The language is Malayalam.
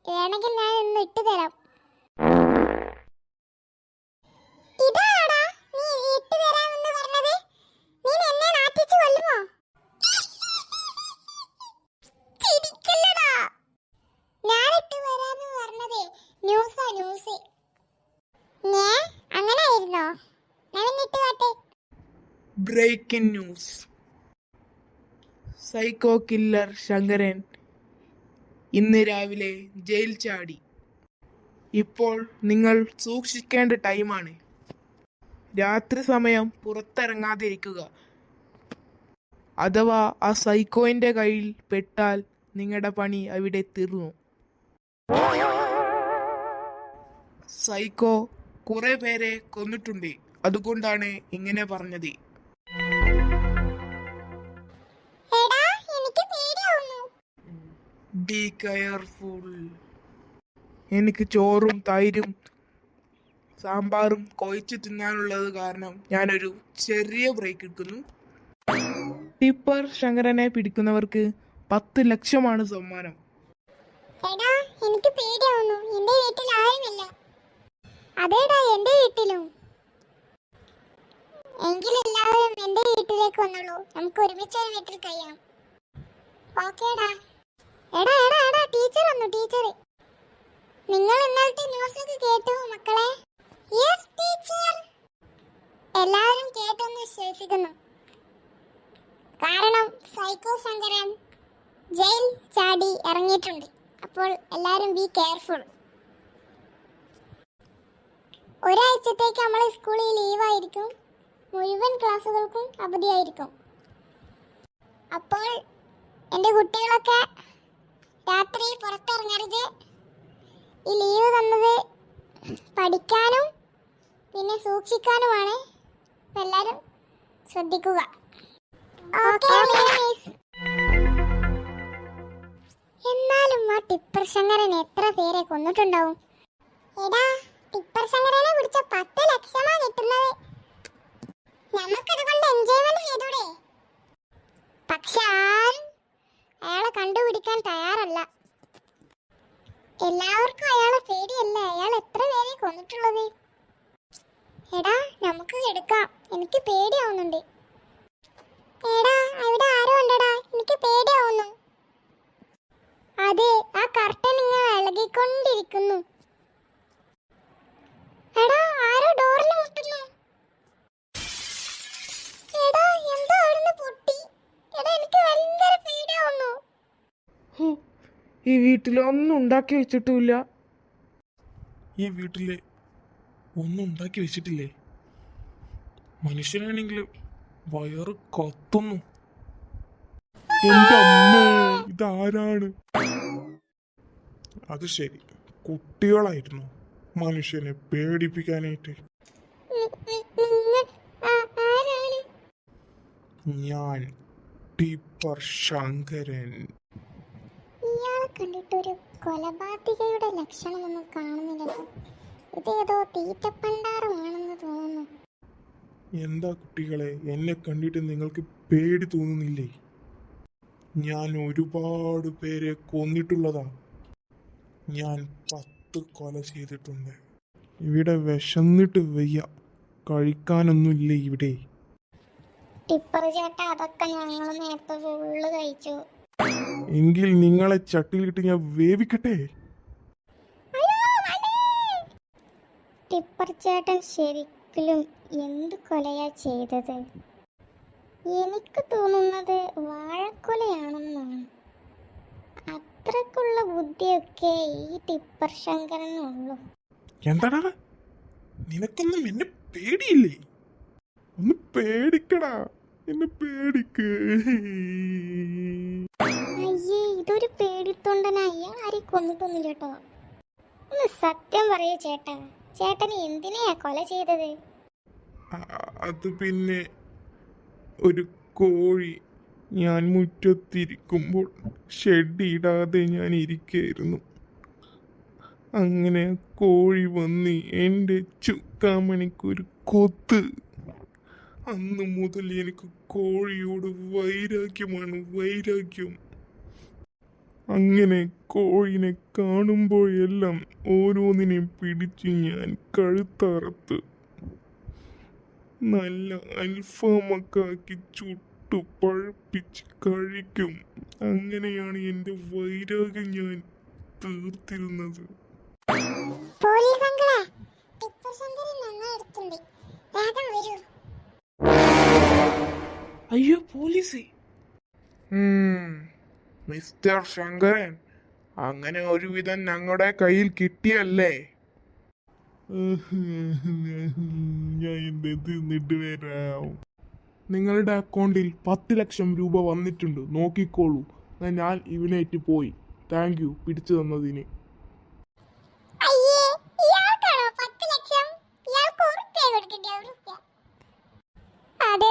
വേണമെങ്കിൽ ഞാൻ ഒന്ന് ഇട്ടു തരാം. ഇതാടാ നീ ഇട്ടു തരാമെന്ന് പറഞ്ഞത്? നീ എന്നെ നാട്ടിച്ചു കൊല്ലുമോ? ചിരിക്കല്ലടാ. ഞാൻ ഇട്ടു തരാമെന്ന് പറഞ്ഞത് ന്യൂസ്. അങ്ങനായിരുന്നോ? ഞാൻ ഇട്ടു കാട്ടെ. Breaking news. Psycho killer Shankaran ഇന്ന് രാവിലെ ജയിൽ ചാടി. ഇപ്പോൾ നിങ്ങൾ സൂക്ഷിക്കേണ്ട ടൈമാണ്. രാത്രി സമയം പുറത്തിറങ്ങാതിരിക്കുക. അഥവാ ആ സൈക്കോന്റെ കയ്യിൽ പെട്ടാൽ നിങ്ങളുടെ പണി അവിടെ തീർന്നു. സൈക്കോ കുറെ പേരെ കൊന്നിട്ടുണ്ട്, അതുകൊണ്ടാണ് ഇങ്ങനെ പറഞ്ഞത്. Be careful. എനിക്ക് ചോറും തൈരും സാമ്പാറും കൊഴിച്ച് തിന്നാനുള്ളത് കാരണം ഞാനൊരു ചെറിയ ബ്രേക്ക് എടുക്കുന്നു. ടിപ്പർ ശങ്കരനെ പിടിക്കുന്നവർക്ക് 10 ലക്ഷമാണ് സമ്മാനം. എനിക്ക് പേടിയാവുന്നു. എന്റെ വീട്ടിൽ ആരുമില്ല. അതേടാ എന്റെ വീട്ടിലും. എങ്കിലെല്ലാവരും എന്റെ വീട്ടിലേക്ക് വന്നോളൂ. നമുക്ക് ഒരുമിച്ച് ഒരു വീട്ടിൽ കഴിയാം. ഓക്കേടാ. എടാ ടീച്ചർ വന്നു. ടീച്ചർ, നിങ്ങൾ ഇന്നലത്തെ ന്യൂസ് ഒക്കെ കേട്ടു മക്കളെ? Yes teacher. എല്ലാവരും കേട്ടെന്ന് വിശ്വസിക്കുന്നു. കാരണം സൈക്കോ ശങ്കരൻ ജയിൽ ചാടി ഇറങ്ങിയിട്ടുണ്ട്. അപ്പോൾ എല്ലാവരും ബി കെയർഫുൾ. ഒരാഴ്ചത്തേക്ക് നമ്മൾ സ്കൂളിൽ ലീവായിരിക്കും. മുഴുവൻ ക്ലാസ്സുകൾക്കും അവധിയായിരിക്കും. അപ്പോൾ എൻ്റെ കുട്ടികളൊക്കെ രാത്രി പുറത്തിറങ്ങരുത്. ഈ ലീവ് തന്നത് പഠിക്കാനും പിന്നെ സൂക്ഷിക്കാനുമാണ്. എല്ലാവരും ശ്രദ്ധിക്കുക. എന്നാലും ആ ടിപ്പർ ശങ്കരൻ എത്ര പേരെ കൊന്നിട്ടുണ്ടാവും? എടാ, ടിപ്പർ ശങ്കരനെ പിടിച്ച 10 ലക്ഷമാണ് കിട്ടുന്നത്. നമുക്കതുകൊണ്ട് എൻജോയ്മെന്റ് ചെയ്തൂടെ? പക്ഷെ ആരും അയാളെ കണ്ടുപിടിക്കാൻ തയ്യാറല്ല. എല്ലാവർക്കും അയാളെ പേടിയല്ല. അയാൾ എത്ര പേരെ കൊന്നിട്ടുള്ളത്? എടാ, നമുക്ക് എടുക്കാം. എനിക്ക് പേടിയാവുന്നുണ്ട്. എടാ, അവിടെ ആരോ ഉണ്ടടാ. എനിക്ക് പേടിയാവുന്നു. അതെ, ആ കർട്ടൻ ഇങ്ങനെ ഇളകിക്കൊണ്ടിരിക്കുന്നു. എടാ, ആരോ ഡോറിൽ മുട്ടുന്നു. എടാ, എന്തോ അവിടുന്ന് പൊട്ടി. എടാ, എനിക്ക് ഭയങ്കര പേടിയാവുന്നു. ഈ വീട്ടിലൊന്നും ഉണ്ടാക്കി വെച്ചിട്ടില്ല. ഈ വീട്ടില് ഒന്നും ഉണ്ടാക്കി വെച്ചിട്ടില്ലേ? മനുഷ്യനാണെങ്കിൽ വയറ് കത്തുന്നു. എന്റെ അമ്മ, ഇതാരാണ്? അത് ശരി, കുട്ടികളായിരുന്നു മനുഷ്യനെ പേടിപ്പിക്കാനായിട്ട്. ഞാൻ ടിപ്പർ ശങ്കരൻ. ഇയാളെ കണ്ടിട്ടൊരു കൊലപാതകയുടെ ലക്ഷണമൊന്നും കാണുന്നില്ലല്ലോ. ഇതേതോ തീറ്റപ്പണ്ടാരമാണെന്ന് തോന്നുന്നു. എന്താ കുട്ടികളെ, എന്നെ കണ്ടിട്ട് നിങ്ങൾക്ക് പേടി തോന്നുന്നില്ലേ? ഞാൻ ഒരുപാട് പേരെ കൊന്നിട്ടുള്ളതാ. ഞാൻ 10 കൊല ചെയ്തിട്ടുണ്ട്. ഇവിടെ വിശന്നിട്ട് വയ്യ, കഴിക്കാനൊന്നുമില്ല ഇവിടെ. ടിപ്പർ ചേട്ടാ, അതൊക്കെ ഞങ്ങൾ നേരത്തെ ഫുള്ള് കഴിച്ചു. എങ്കിൽ നിങ്ങളെ ചട്ടിയിലിട്ട് ഞാൻ വേവിക്കട്ടെ? ടിപ്പർ ചേട്ടൻ ശരിക്കും എന്ത് കൊലയാ ചെയ്തത്? എനിക്ക് തോന്നുന്നത് വാഴക്കൊലയാണെന്നാണ്. അത്രക്കുള്ള ബുദ്ധിയൊക്കെ ഈ ടിപ്പർ ശങ്കരനുള്ളൂ. എന്താടാ, നിനക്കൊന്നും എന്നെ പേടിയില്ലേ? ഒന്ന് പേടിക്കടാ, എന്നെ പേടിക്ക്. അയ്യേ, ഇതൊരു പേടിത്തൊണ്ടനാ. അയാൾ ആരെയും കൊന്നിട്ടൊന്നുമില്ല കേട്ടോ. ഒന്ന് സത്യം പറയൂ ചേട്ടാ, ചേട്ടന് എന്തിനെയാ കൊല ചെയ്തത്? അത് പിന്നെ ഒരു കോഴി ഞാൻ മുറ്റത്തിരിക്കുമ്പോൾ ഷെഡിടാതെ ഞാൻ ഇരിക്കുകയായിരുന്നു. അങ്ങനെ കോഴി വന്ന് എൻ്റെ ചുക്കാമണിക്കൊരു കൊത്ത്. അന്ന് മുതൽ എനിക്ക് കോഴിയോട് വൈരാഗ്യമാണ്, വൈരാഗ്യം. അങ്ങനെ കോഴിനെ കാണുമ്പോഴെല്ലാം ഓരോന്നിനെയും പിടിച്ച് ഞാൻ കഴുത്തറുത്ത് നല്ല അൽഫാമൊക്കെ ചുട്ടു പഴുപ്പിച്ച് കഴിക്കും. അങ്ങനെയാണ് എൻ്റെ വൈരാഗ്യം ഞാൻ തീർത്തിരുന്നത്. പോലീസ് അങ്കിളെ, ടിപ്പർ ശങ്കരൻ ഞങ്ങൾ അടുത്തുണ്ട്. വേഗം വരൂ. അയ്യോ പോലീസ്. മിസ്റ്റർ ശങ്കരൻ, അങ്ങനെ ഒരുവിധം ഞങ്ങളുടെ കയ്യിൽ കിട്ടിയല്ലേ? ഞാൻ എന്റെ തിന്നിട്ട് വരാം. നിങ്ങളുടെ അക്കൗണ്ടിൽ 10 ലക്ഷം രൂപ വന്നിട്ടുണ്ട്, നോക്കിക്കോളൂ. ഞാൻ ഇവനേറ്റ് പോയി. താങ്ക് യു പിടിച്ചു തന്നതിന്. അയ്യേ, ഇയാൾക്കാണോ 10 ലക്ഷം? ഇയാൾക്ക് ഉറുപ്പ്യ കൊടുക്കണ്ടേ? ഉറുപ്പ്യ. അതെ